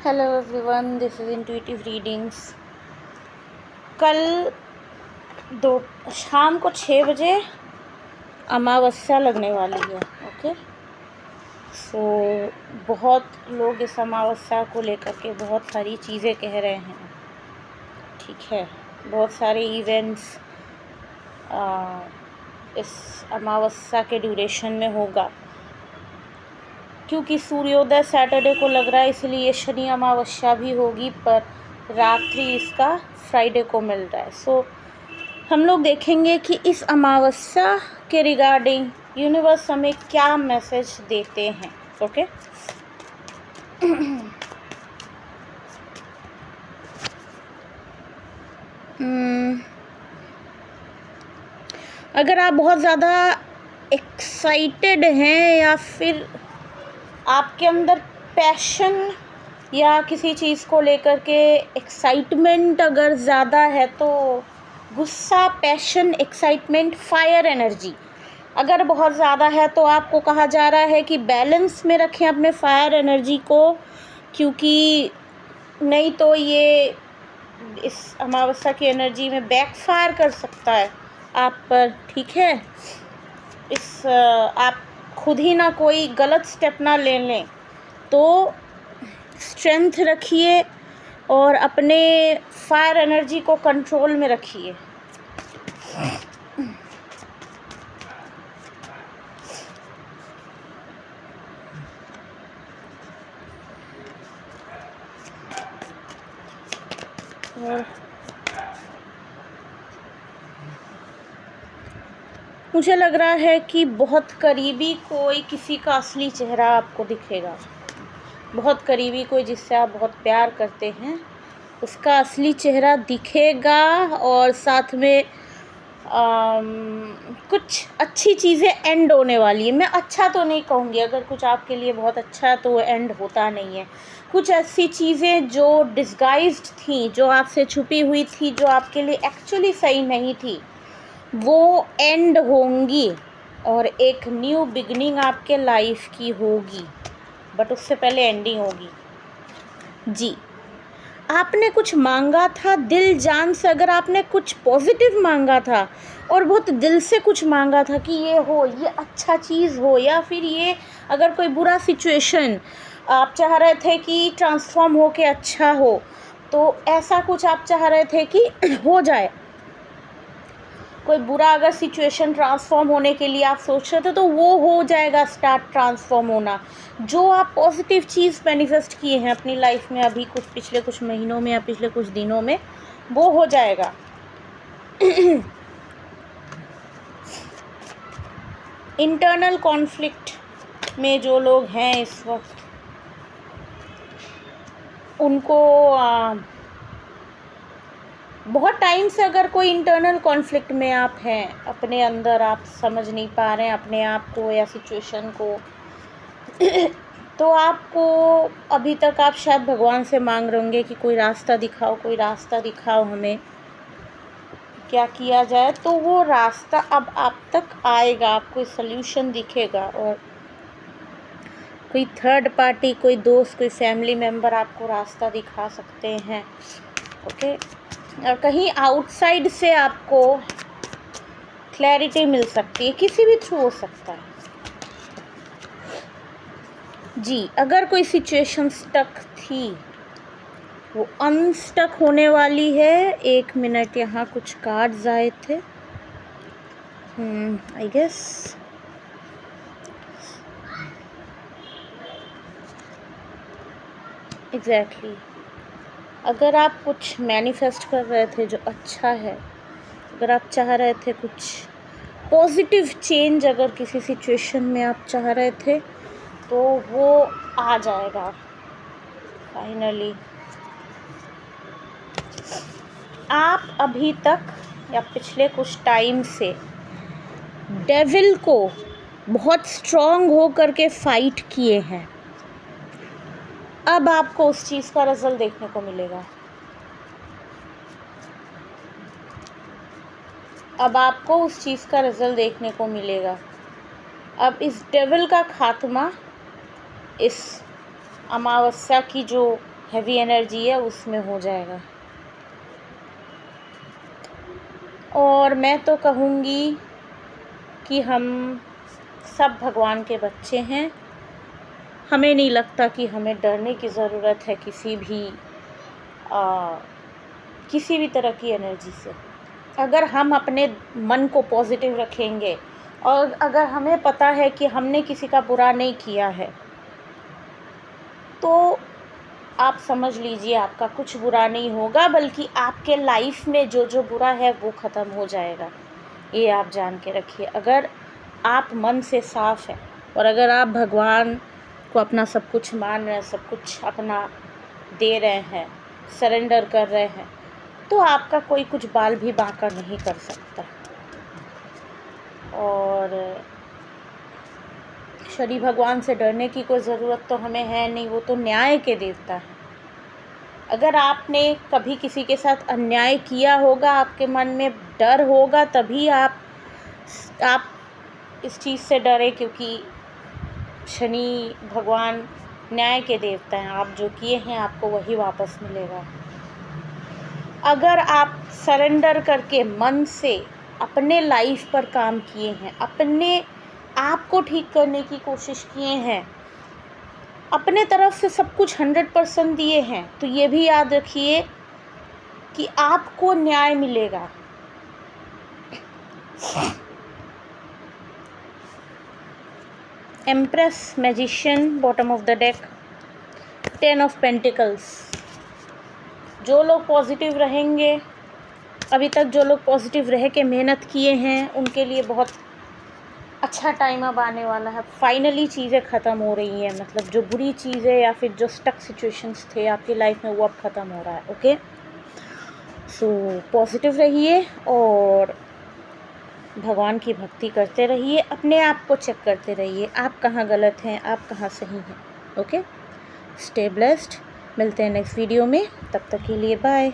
Hello everyone, this is intuitive readings. कल दो शाम को 6 बजे अमावस्या लगने वाली है। ओके, सो बहुत लोग इस अमावस्या को लेकर के बहुत सारी चीज़ें कह रहे हैं। ठीक है, बहुत सारे इवेंट्स इस अमावस्या के ड्यूरेशन में होगा, क्योंकि सूर्योदय सैटरडे को लग रहा है, इसलिए शनि अमावस्या भी होगी, पर रात्रि इसका फ्राइडे को मिल रहा है। सो हम लोग देखेंगे कि इस अमावस्या के रिगार्डिंग यूनिवर्स हमें क्या मैसेज देते हैं। ओके, अगर आप बहुत ज़्यादा एक्साइटेड हैं या फिर आपके अंदर पैशन या किसी चीज़ को लेकर के एक्साइटमेंट अगर ज़्यादा है, तो गुस्सा, पैशन, एक्साइटमेंट, फायर एनर्जी अगर बहुत ज़्यादा है, तो आपको कहा जा रहा है कि बैलेंस में रखें अपने फायर एनर्जी को, क्योंकि नहीं तो ये इस अमावस्या की एनर्जी में बैकफायर कर सकता है आप पर। ठीक है, आप खुद ही ना कोई गलत स्टेप ना ले लें, तो स्ट्रेंथ रखिए और अपने फायर एनर्जी को कंट्रोल में रखिए। मुझे लग रहा है कि बहुत करीबी कोई किसी का असली चेहरा आपको दिखेगा। बहुत करीबी कोई जिससे आप बहुत प्यार करते हैं, उसका असली चेहरा दिखेगा, और साथ में कुछ अच्छी चीज़ें एंड होने वाली है। मैं अच्छा तो नहीं कहूँगी, अगर कुछ आपके लिए बहुत अच्छा है तो वो एंड होता नहीं है। कुछ ऐसी चीज़ें जो डिस्गाइज्ड थी, जो आपसे छुपी हुई थी, जो आपके लिए एक्चुअली सही नहीं थी, वो एंड होंगी और एक न्यू बिगनिंग आपके लाइफ की होगी, बट उससे पहले एंडिंग होगी। जी, आपने कुछ मांगा था दिल जान से, अगर आपने कुछ पॉजिटिव मांगा था और बहुत दिल से कुछ मांगा था कि ये हो, ये अच्छा चीज़ हो, या फिर ये अगर कोई बुरा सिचुएशन आप चाह रहे थे कि ट्रांसफॉर्म हो के अच्छा हो, तो ऐसा कुछ आप चाह रहे थे कि हो जाए। कोई बुरा अगर सिचुएशन ट्रांसफॉर्म होने के लिए आप सोच रहे थे, तो वो हो जाएगा स्टार्ट ट्रांसफॉर्म होना। जो आप पॉजिटिव चीज़ मैनिफेस्ट किए हैं अपनी लाइफ में अभी पिछले कुछ महीनों में या पिछले कुछ दिनों में, वो हो जाएगा। इंटरनल कॉन्फ्लिक्ट में जो लोग हैं इस वक्त, उनको बहुत टाइम से अगर कोई इंटरनल कॉन्फ्लिक्ट में आप हैं, अपने अंदर आप समझ नहीं पा रहे हैं अपने आप को या सिचुएशन को, तो आपको अभी तक आप शायद भगवान से मांग रहे होंगे कि कोई रास्ता दिखाओ, कोई रास्ता दिखाओ, हमें क्या किया जाए। तो वो रास्ता अब आप तक आएगा, आपको सल्यूशन दिखेगा, और कोई थर्ड पार्टी, कोई दोस्त, कोई फैमिली मेम्बर आपको रास्ता दिखा सकते हैं। ओके, और कहीं आउटसाइड से आपको क्लैरिटी मिल सकती है, किसी भी थ्रू हो सकता है। जी, अगर कोई सिचुएशन स्टक थी, वो अनस्टक होने वाली है। 1 मिनट, यहाँ कुछ कार्ड्स आए थे, आई गेस एग्जैक्टली। अगर आप कुछ मैनिफेस्ट कर रहे थे जो अच्छा है, अगर आप चाह रहे थे कुछ पॉजिटिव चेंज, अगर किसी सिचुएशन में आप चाह रहे थे, तो वो आ जाएगा फाइनली। आप अभी तक या पिछले कुछ टाइम से डेविल को बहुत स्ट्रॉन्ग हो करके फाइट किए हैं। अब आपको उस चीज़ का रिजल्ट देखने को मिलेगा। अब आपको उस चीज़ का रिजल्ट देखने को मिलेगा। अब इस डेविल का खात्मा इस अमावस्या की जो हैवी एनर्जी है उसमें हो जाएगा। और मैं तो कहूँगी कि हम सब भगवान के बच्चे हैं। हमें नहीं लगता कि हमें डरने की ज़रूरत है किसी भी तरह की एनर्जी से। अगर हम अपने मन को पॉजिटिव रखेंगे और अगर हमें पता है कि हमने किसी का बुरा नहीं किया है, तो आप समझ लीजिए आपका कुछ बुरा नहीं होगा, बल्कि आपके लाइफ में जो जो बुरा है वो ख़त्म हो जाएगा। ये आप जान के रखिए। अगर आप मन से साफ़ हैं और अगर आप भगवान को अपना सब कुछ मान रहे हैं, सब कुछ अपना दे रहे हैं, सरेंडर कर रहे हैं, तो आपका कोई कुछ बाल भी बांका नहीं कर सकता। और शनि भगवान से डरने की कोई ज़रूरत तो हमें है नहीं, वो तो न्याय के देवता है। अगर आपने कभी किसी के साथ अन्याय किया होगा, आपके मन में डर होगा, तभी आप इस चीज़ से डरे, क्योंकि शनि भगवान न्याय के देवता हैं। आप जो किए हैं आपको वही वापस मिलेगा। अगर आप सरेंडर करके मन से अपने लाइफ पर काम किए हैं, अपने आप को ठीक करने की कोशिश किए हैं, अपने तरफ से सब कुछ 100% दिए हैं, तो ये भी याद रखिए कि आपको न्याय मिलेगा। Empress, magician, bottom of the deck, 10 of pentacles. जो लोग पॉजिटिव रहेंगे, अभी तक जो लोग पॉजिटिव रह के मेहनत किए हैं, उनके लिए बहुत अच्छा टाइम अब आने वाला है। फाइनली चीज़ें ख़त्म हो रही हैं, मतलब जो बुरी चीज़ें या फिर जो स्टक सिचुएशंस थे आपकी लाइफ में वो अब ख़त्म हो रहा है। ओके, सो पॉजिटिव रहिए और भगवान की भक्ति करते रहिए, अपने आप को चेक करते रहिए, आप कहाँ गलत हैं, आप कहाँ सही हैं। Okay, stay blessed. मिलते हैं नेक्स्ट वीडियो में, तब तक के लिए बाय।